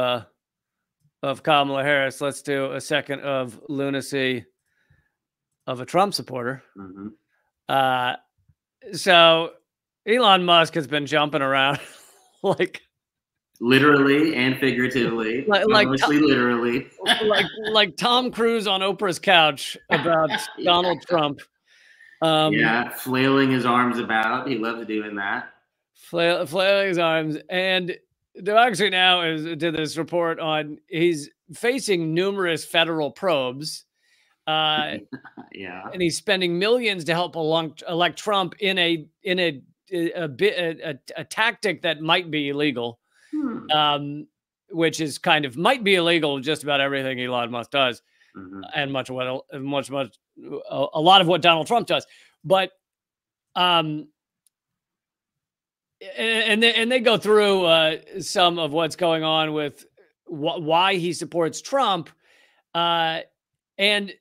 Kamala Harris, let's do a second of lunacy of a Trump supporter. So Elon Musk has been jumping around like literally and figuratively, like mostly literally, like Tom Cruise on Oprah's couch about Donald Trump. Yeah, flailing his arms about. He loves doing that. Flailing his arms. And Democracy Now! Did this report on he's facing numerous federal probes. Yeah. And he's spending millions to help elect Trump in a tactic that might be illegal. Which is kind of might be illegal just about everything Elon Musk does, and much a lot of what Donald Trump does. But and they go through some of what's going on with why he supports Trump, and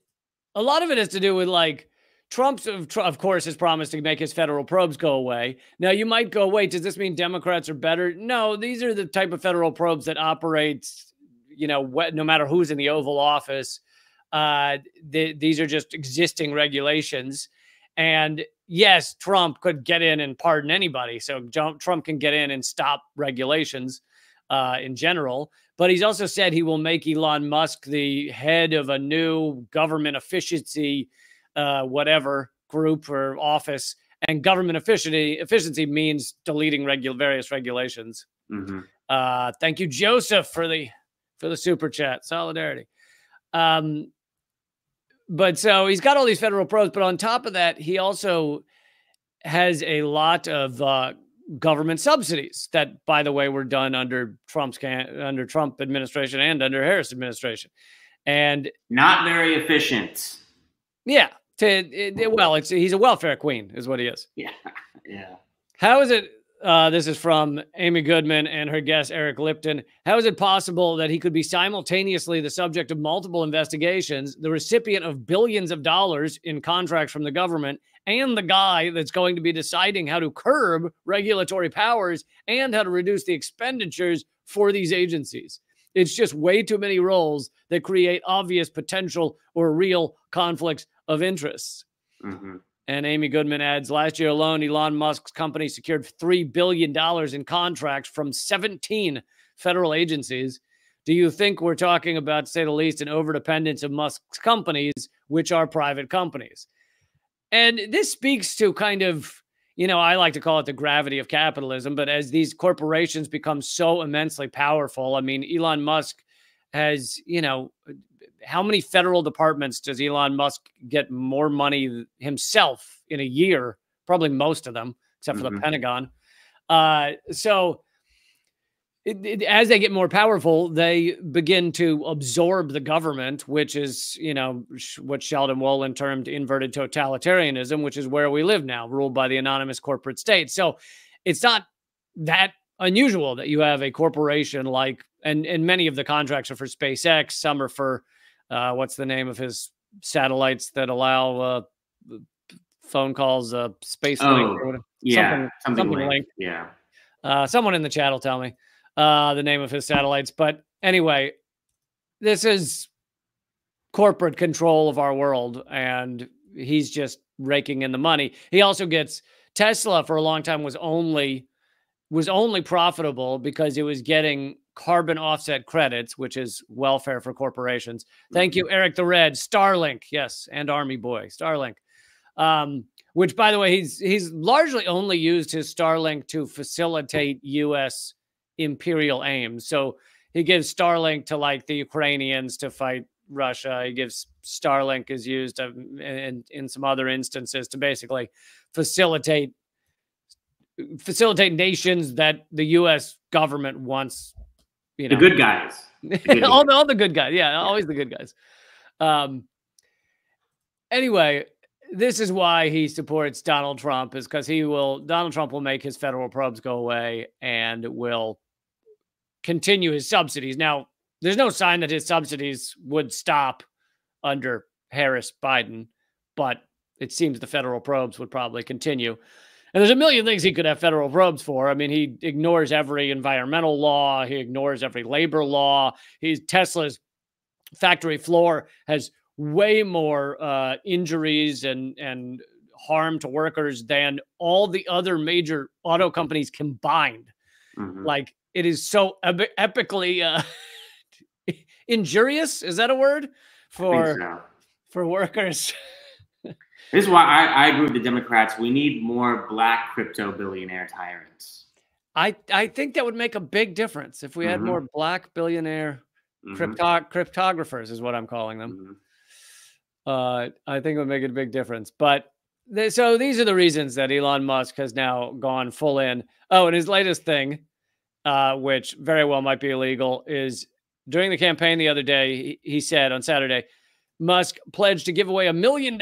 a lot of it has to do with like Trump, of course, has promised to make his federal probes go away. Now, you might go, wait, does this mean Democrats are better? No, these are the type of federal probes that operate, no matter who's in the Oval Office. These are just existing regulations. And yes, Trump could get in and pardon anybody. So Trump can get in and stop regulations in general. But he's also said he will make Elon Musk the head of a new government efficiency whatever group or office, and government efficiency means deleting various regulations. Thank you, Joseph, for the super chat. Solidarity. But so he's got all these federal probes, but on top of that, he also has a lot of government subsidies that, by the way, were done under Trump administration and under Harris administration, and not very efficient. Yeah. He's a welfare queen is what he is. Yeah. How is it, this is from Amy Goodman and her guest, Eric Lipton. How is it possible that he could be simultaneously the subject of multiple investigations, the recipient of billions of dollars in contracts from the government, and the guy that's going to be deciding how to curb regulatory powers and how to reduce the expenditures for these agencies? It's just way too many roles that create obvious potential or real conflicts of interests. And Amy Goodman adds, last year alone, Elon Musk's company secured $3 billion in contracts from 17 federal agencies. Do you think we're talking about, to say the least, an overdependence of Musk's companies, which are private companies? And this speaks to kind of, I like to call it the gravity of capitalism, but as these corporations become so immensely powerful, I mean, Elon Musk has, how many federal departments does Elon Musk get more money himself in a year? Probably most of them, except for the Pentagon. So as they get more powerful, they begin to absorb the government, which is, what Sheldon Wolin termed inverted totalitarianism, which is where we live now, ruled by the anonymous corporate state. So it's not that unusual that you have a corporation like, and many of the contracts are for SpaceX. Some are for, what's the name of his satellites that allow phone calls, space link or whatever. Yeah, something link. Yeah. Someone in the chat will tell me the name of his satellites. But anyway, this is corporate control of our world, and he's just raking in the money. He also gets Tesla for a long time was only profitable because it was getting carbon offset credits, which is welfare for corporations. Thank you, Eric the Red. Starlink, yes, and Army Boy, Starlink. Which, by the way, he's largely only used his Starlink to facilitate U.S. imperial aims. So he gives Starlink to like the Ukrainians to fight Russia. He gives Starlink is used in some other instances to basically facilitate nations that the U.S. government wants. The good guys. all the good guys. Yeah, always the good guys. Anyway, this is why he supports Donald Trump, is because Donald Trump will make his federal probes go away and will continue his subsidies. Now, there's no sign that his subsidies would stop under Harris-Biden, but it seems the federal probes would probably continue. And there's a million things he could have federal probes for. I mean, he ignores every environmental law. He ignores every labor law. Tesla's factory floor has way more injuries and harm to workers than all the other major auto companies combined. Like, it is so epically injurious. Is that a word for workers? This is why I agree with the Democrats. We need more black crypto billionaire tyrants. I think that would make a big difference if we had more black billionaire cryptographers, is what I'm calling them. I think it would make a big difference. But so these are the reasons that Elon Musk has now gone full in. Oh, and his latest thing, which very well might be illegal, is during the campaign the other day, he said on Saturday, Musk pledged to give away $1 million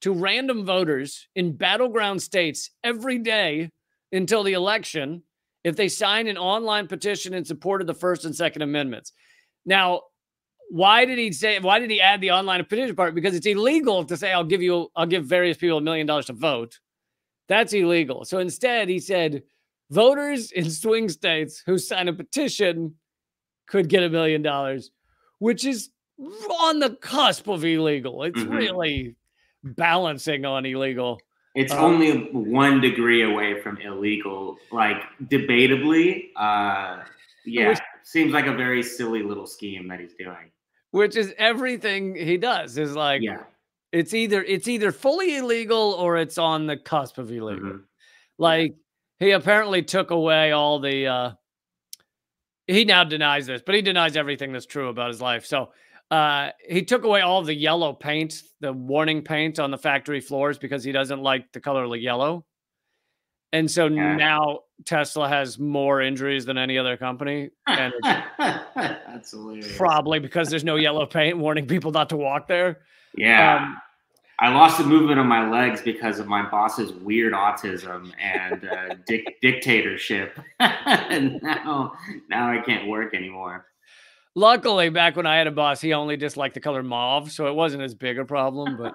to random voters in battleground states every day until the election if they sign an online petition in support of the First and Second Amendments. Now, why did he add the online petition part? Because it's illegal to say, I'll give various people $1 million to vote. That's illegal. So instead, he said voters in swing states who sign a petition could get $1 million, which is on the cusp of illegal. It's really balancing on illegal. It's only 1 degree away from illegal, like debatably. Seems like a very silly little scheme that he's doing. Which is everything he does is like, it's either fully illegal or it's on the cusp of illegal. Like, he apparently took away all the, he now denies this, but he denies everything that's true about his life. So he took away all the yellow paint, the warning paint on the factory floors because he doesn't like the color yellow. And so now Tesla has more injuries than any other company. And that's hilarious. Probably because there's no yellow paint warning people not to walk there. Yeah. I lost the movement of my legs because of my boss's weird autism and dictatorship. And now I can't work anymore. Luckily, back when I had a boss, he only disliked the color mauve, so it wasn't as big a problem. But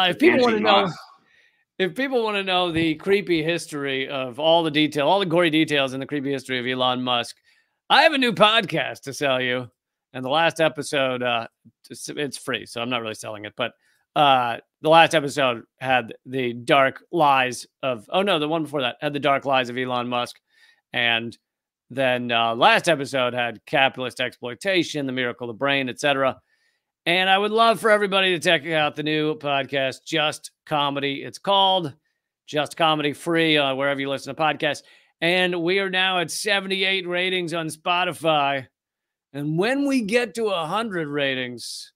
if people want to know, if people want to know the creepy history of all the gory details in the creepy history of Elon Musk, I have a new podcast to sell you. And the last episode, it's free, so I'm not really selling it. But the last episode had the dark lies of, the one before that had the dark lies of Elon Musk. And then last episode had capitalist exploitation, the miracle of the brain, etc. And I would love for everybody to check out the new podcast, Just Comedy. It's called Just Comedy, free wherever you listen to podcasts. And we are now at 78 ratings on Spotify. And when we get to 100 ratings,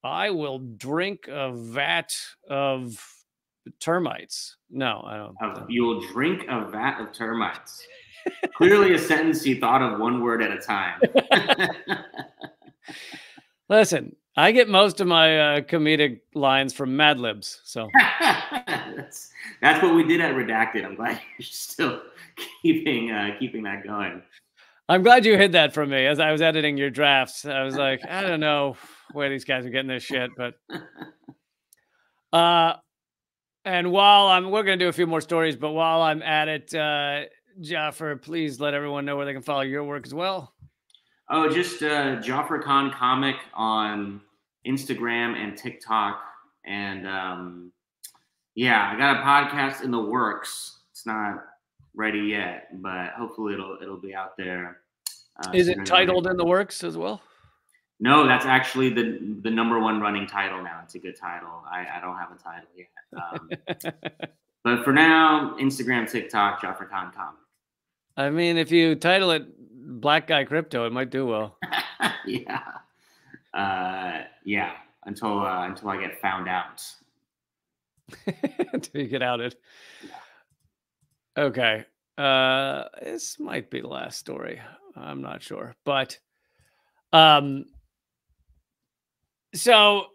I will drink a vat of termites. No, I don't. You'll drink a vat of termites. Clearly a sentence you thought of one word at a time. Listen, I get most of my comedic lines from Mad Libs, so that's what we did at Redacted. I'm glad you're still keeping that going. I'm glad you hid that from me as I was editing your drafts. I was like, I don't know where these guys are getting this shit, but and while we're gonna do a few more stories, but while I'm at it, Jaffer, please let everyone know where they can follow your work as well. Oh, just Jaffer Khan Comic on Instagram and TikTok, and yeah, I got a podcast in the works. It's not ready yet, but hopefully it'll be out there. Is it titled In the Works as well? No, that's actually the #1 running title now. It's a good title. I don't have a title yet. But for now, Instagram, TikTok, Jaffer Khan Comic. I mean, if you title it Black Guy Crypto, it might do well. Yeah. Yeah. Until I get found out. Until you get outed. Yeah. Okay. This might be the last story. I'm not sure. But so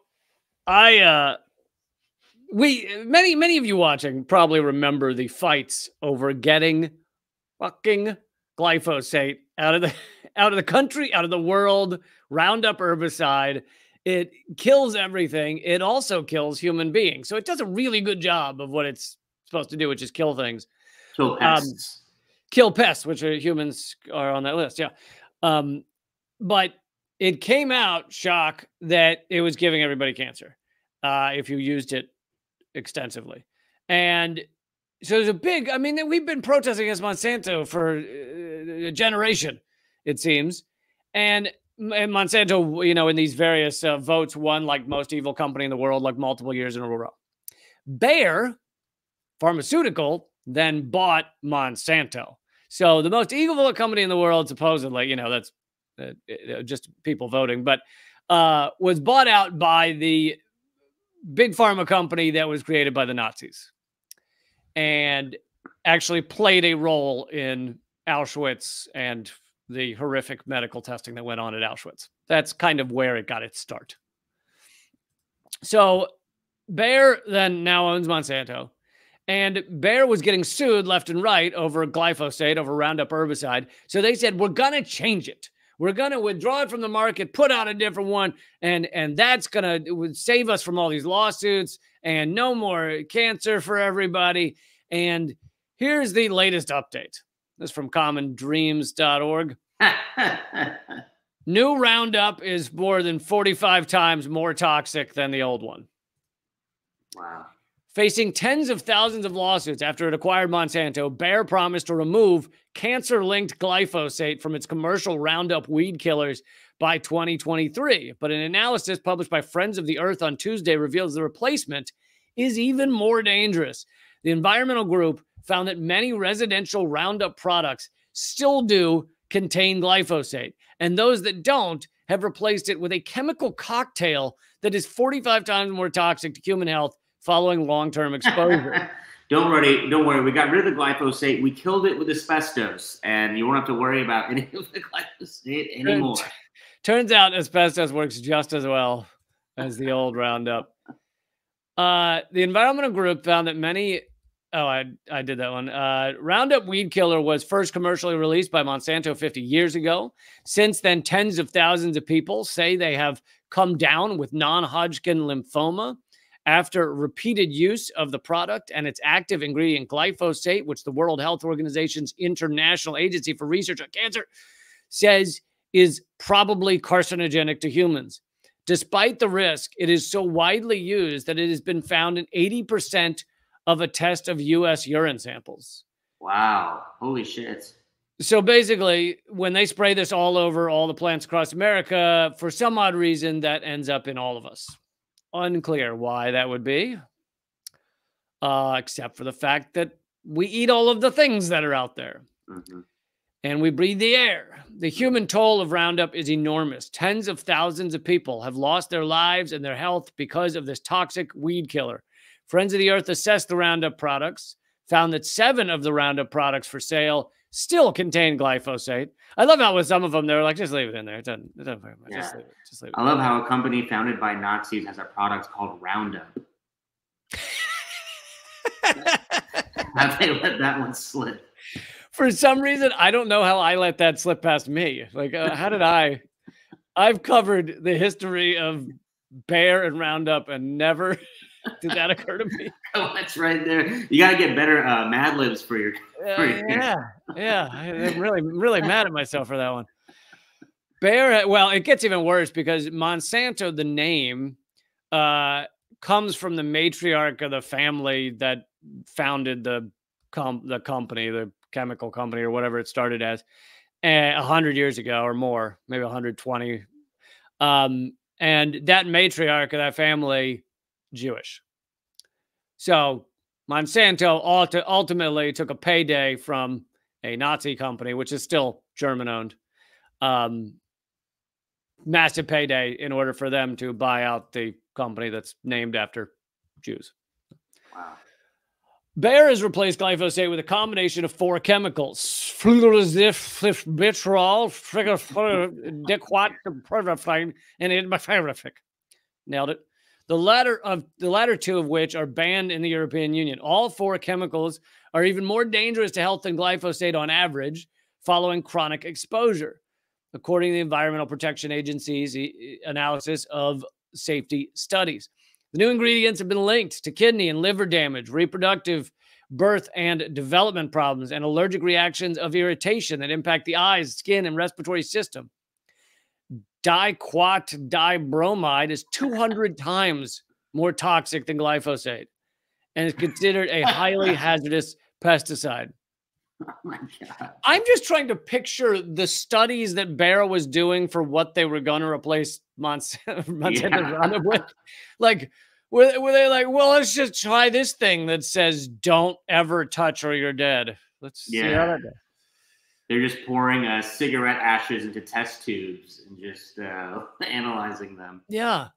many of you watching probably remember the fights over getting fucking glyphosate out of the country, out of the world. Roundup herbicide. It kills everything. It also kills human beings. So it does a really good job of what it's supposed to do, which is kill things. Kill pests. Kill pests, which are humans are on that list. Yeah. But it came out, shock, that it was giving everybody cancer if you used it extensively. And so there's a big, I mean, we've been protesting against Monsanto for a generation, it seems. And Monsanto, you know, in these various votes, won like most evil company in the world, like multiple years in a row. Bayer Pharmaceutical then bought Monsanto. So the most evil company in the world, supposedly, you know, that's just people voting, but was bought out by the big pharma company that was created by the Nazis and actually played a role in Auschwitz and the horrific medical testing that went on at Auschwitz. That's kind of where it got its start. So Bayer then now owns Monsanto, and Bayer was getting sued left and right over glyphosate, over Roundup herbicide. So they said, we're going to change it. We're going to withdraw it from the market, put out a different one, and that's going to save us from all these lawsuits and no more cancer for everybody. And here's the latest update. This is from commondreams.org. New Roundup is more than 45 times more toxic than the old one. Wow. Facing tens of thousands of lawsuits after it acquired Monsanto, Bayer promised to remove cancer-linked glyphosate from its commercial Roundup weed killers by 2023. But an analysis published by Friends of the Earth on Tuesday reveals the replacement is even more dangerous. The environmental group found that many residential Roundup products still do contain glyphosate, and those that don't have replaced it with a chemical cocktail that is 45 times more toxic to human health following long-term exposure. Don't worry. We got rid of the glyphosate. We killed it with asbestos, and you won't have to worry about any of the glyphosate anymore. Turns out asbestos works just as well as the old Roundup. The environmental group found that many... Oh, I did that one. Roundup weed killer was first commercially released by Monsanto 50 years ago. Since then, tens of thousands of people say they have come down with non-Hodgkin lymphoma after repeated use of the product and its active ingredient glyphosate, which the World Health Organization's International Agency for Research on Cancer says is probably carcinogenic to humans. Despite the risk, it is so widely used that it has been found in 80% of a test of U.S. urine samples. Wow. Holy shit. So basically, when they spray this all over all the plants across America, for some odd reason, that ends up in all of us. Unclear why that would be, except for the fact that we eat all of the things that are out there. Mm-hmm. And we breathe the air. The human toll of Roundup is enormous. Tens of thousands of people have lost their lives and their health because of this toxic weed killer. Friends of the Earth assessed the Roundup products, found that 7 of the Roundup products for sale still contain glyphosate. I love how with some of them, they're like, just leave it in there. It doesn't very much. Yeah. Just leave it. I love how a company founded by Nazis has a product called Roundup. How they let that one slip. For some reason, I don't know how I let that slip past me. Like, how did I've covered the history of Bayer and Roundup and never did that occur to me. Oh, that's right there. You got to get better Mad Libs for your. Yeah. I'm really mad at myself for that one. Bayer, well, it gets even worse because Monsanto, the name, comes from the matriarch of the family that founded the company, the chemical company or whatever it started as, 100 years ago or more, maybe 120. And that matriarch of that family, Jewish. So Monsanto ultimately took a payday from a Nazi company, which is still German-owned. Massive payday in order for them to buy out the company that's named after Jews. Wow. Bayer has replaced glyphosate with a combination of 4 chemicals: fluorobitrol, diquat, and imiferific. Nailed it. The latter 2 of which are banned in the European Union. All 4 chemicals are even more dangerous to health than glyphosate on average, following chronic exposure, according to the Environmental Protection Agency's analysis of safety studies. The new ingredients have been linked to kidney and liver damage, reproductive, birth, and development problems, and allergic reactions of irritation that impact the eyes, skin, and respiratory system. Diquat dibromide is 200 times more toxic than glyphosate and is considered a highly hazardous pesticide. Oh my God. I'm just trying to picture the studies that Bayer was doing for what they were going to replace Monsanto Roundup with. Like, were they like, well, let's just try this thing that says don't ever touch or you're dead. Let's see how that goes. They're just pouring cigarette ashes into test tubes and just analyzing them. Yeah.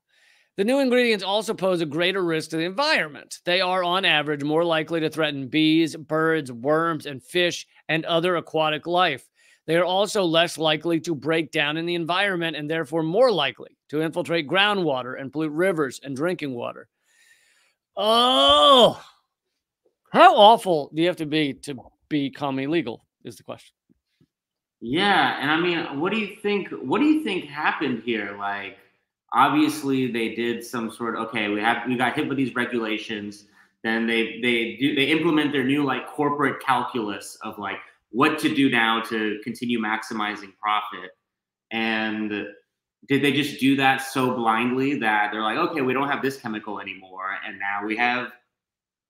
The new ingredients also pose a greater risk to the environment. They are, on average, more likely to threaten bees, birds, worms, and fish, and other aquatic life. They are also less likely to break down in the environment and therefore more likely to infiltrate groundwater and pollute rivers and drinking water. Oh, how awful do you have to become illegal is the question. Yeah, and I mean, what do you think happened here? Like, obviously they did some sort of, okay, we got hit with these regulations, then they implement their new like corporate calculus of like what to do now to continue maximizing profit. And did they just do that so blindly that they're like, okay, we don't have this chemical anymore, and now we have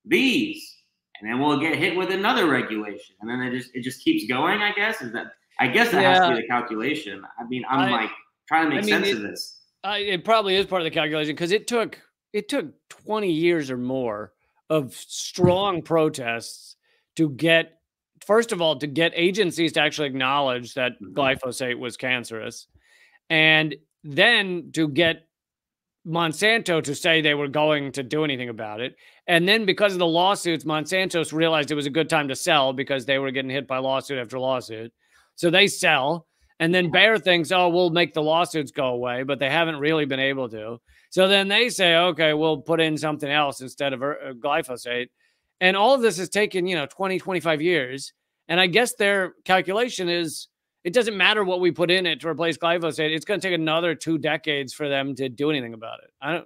these, and then we'll get hit with another regulation, and then it just keeps going, I guess? I guess that has to be the calculation. I mean, I'm trying to make sense of this. It probably is part of the calculation because it took 20 years or more of strong protests to get, first of all, to get agencies to actually acknowledge that glyphosate was cancerous, and then to get Monsanto to say they were going to do anything about it. And then because of the lawsuits, Monsanto realized it was a good time to sell because they were getting hit by lawsuit after lawsuit. So they sell. And then Bayer thinks, oh, we'll make the lawsuits go away, but they haven't really been able to. So then they say, okay, we'll put in something else instead of glyphosate. And all of this has taken, 20, 25 years. And I guess their calculation is it doesn't matter what we put in it to replace glyphosate. It's going to take another 2 decades for them to do anything about it. Wow.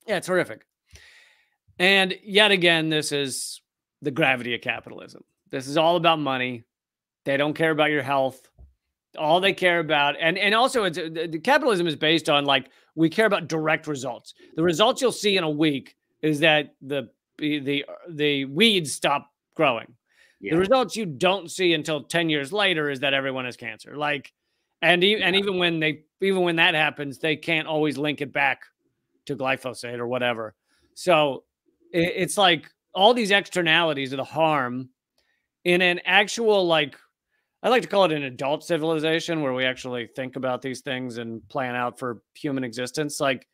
Yeah, it's horrific. And yet again, this is the gravity of capitalism. This is all about money. They don't care about your health. All they care about, and also the capitalism is based on like we care about direct results. The results you'll see in a week is that the weeds stop growing. Yeah. The results you don't see until 10 years later is that everyone has cancer. Like, and even when that happens, they can't always link it back to glyphosate or whatever. So it's like all these externalities of the harm in an actual, like, I like to call it an adult civilization where we actually think about these things and plan out for human existence. Like,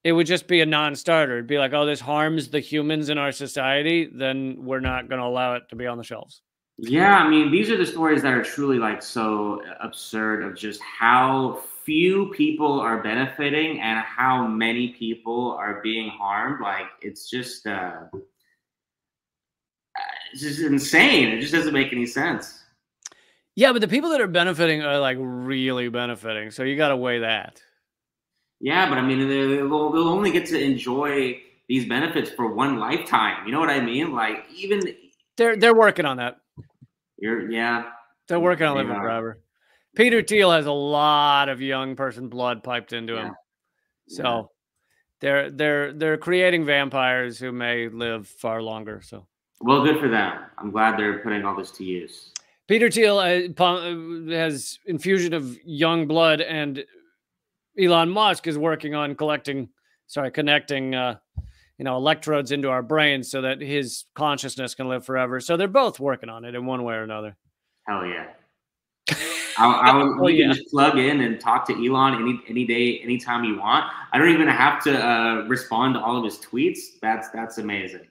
it would just be a non-starter. It'd be like, oh, this harms the humans in our society, then we're not going to allow it to be on the shelves. Yeah, I mean, these are the stories that are truly like so absurd of just how few people are benefiting and how many people are being harmed. Like, it's just insane. It just doesn't make any sense. Yeah, but the people that are benefiting are like really benefiting. So you got to weigh that. Yeah, but I mean, they'll only get to enjoy these benefits for one lifetime. You know what I mean? Like, even they're working on that. Yeah. They're working on living forever. Peter Thiel has a lot of young person blood piped into him. So they're creating vampires who may live far longer. So well, good for them. I'm glad they're putting all this to use. Peter Thiel has infusion of young blood, and Elon Musk is working on connecting electrodes into our brains so that his consciousness can live forever. So they're both working on it in one way or another. Hell yeah. You can just plug in and talk to Elon any day, anytime you want. I don't even have to respond to all of his tweets. That's amazing.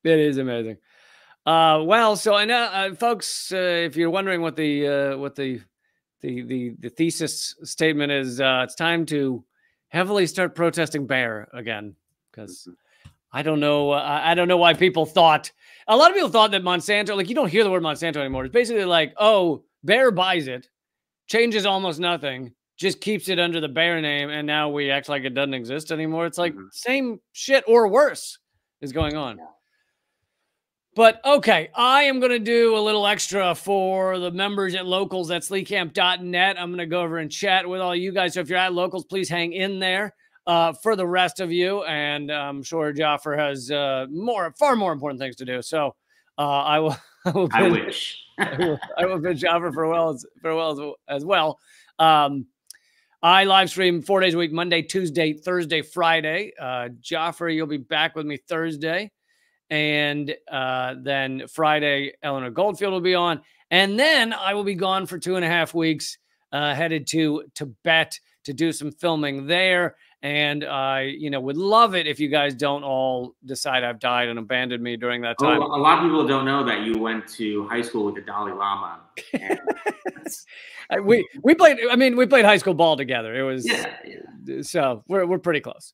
It is amazing. Well, so I know, folks, if you're wondering what the thesis statement is, it's time to heavily start protesting Bayer again, because I don't know. I don't know why people thought. A lot of people thought that Monsanto, like, you don't hear the word Monsanto anymore. It's basically like, oh, Bayer buys it, changes almost nothing, just keeps it under the Bayer name, and now we act like it doesn't exist anymore. It's like same shit or worse is going on. But okay, I am going to do a little extra for the members at Locals at sleecamp.net. I'm going to go over and chat with all you guys. So if you're at Locals, please hang in there for the rest of you. And I'm sure Jaffer has far more important things to do. So I will wish. I will bid Jaffer farewell as well. I live stream 4 days a week, Monday, Tuesday, Thursday, Friday. Jaffer, you'll be back with me Thursday. And then Friday, Eleanor Goldfield will be on. And then I will be gone for 2.5 weeks, headed to Tibet to do some filming there. And I, would love it if you guys don't all decide I've died and abandoned me during that time. A lot of people don't know that you went to high school with the Dalai Lama. we played high school ball together. It was so we're pretty close.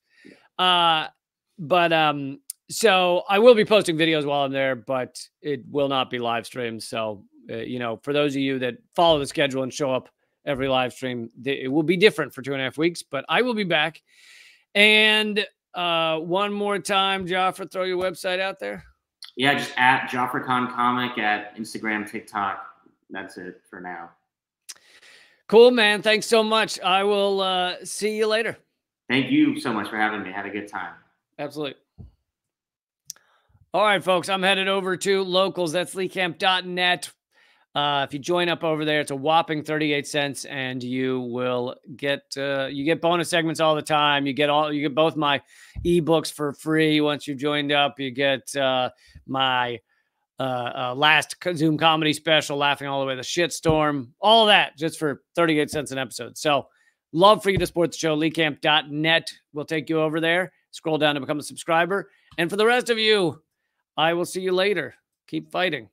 So I will be posting videos while I'm there, but it will not be live streamed. So, for those of you that follow the schedule and show up every live stream, it will be different for 2.5 weeks, but I will be back. And one more time, Jaffer, throw your website out there. Yeah, just at JafferKhan Comic at Instagram, TikTok. That's it for now. Cool, man. Thanks so much. I will see you later. Thank you so much for having me. Had a good time. Absolutely. All right, folks, I'm headed over to Locals. That's sleecamp.net. If you join up over there, it's a whopping 38 cents, and you will get bonus segments all the time. You get both my ebooks for free once you've joined up. You get my last Zoom comedy special, Laughing All the Way to the Shitstorm, all of that just for 38 cents an episode. So love for you to support the show. LeeCamp.net will take you over there. Scroll down to become a subscriber. And for the rest of you, I will see you later. Keep fighting.